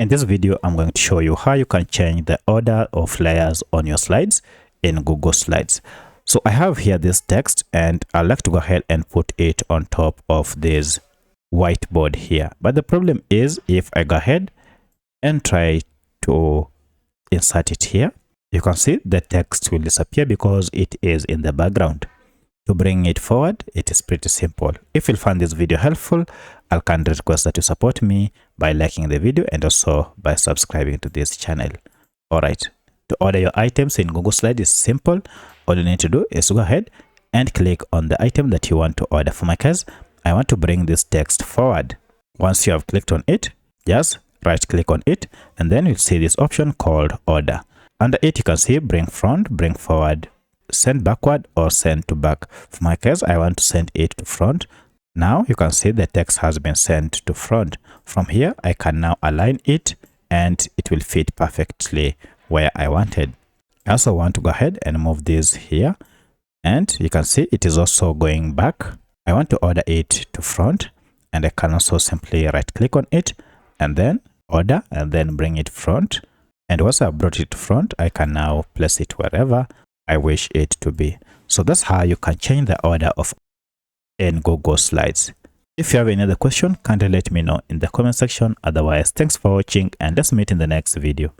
In this video, I'm going to show you how you can change the order of layers on your slides in Google Slides. So I have here this text and I'd like to go ahead and put it on top of this whiteboard here. But the problem is if I go ahead and try to insert it here, you can see the text will disappear because it is in the background. To bring it forward, it is pretty simple. If you find this video helpful, I'll kindly request that you support me by liking the video and also by subscribing to this channel. Alright, to order your items in Google Slides is simple. All you need to do is go ahead and click on the item that you want to order. For my case, I want to bring this text forward. Once you have clicked on it, just right click on it and then you'll see this option called order. Under it, you can see bring front, bring forward, send backward or send to back. For my case, I want to send it to front. Now you can see the text has been sent to front. From here, I can now align it and it will fit perfectly where I wanted. I also want to go ahead and move this here and you can see it is also going back. I want to order it to front and I can also simply right click on it and then order and then bring it front. And once I've brought it to front, I can now place it wherever I wish it to be. So that's how you can change the order of in Google Slides. If you have any other question, kindly let me know in the comment section. Otherwise, thanks for watching and let's meet in the next video.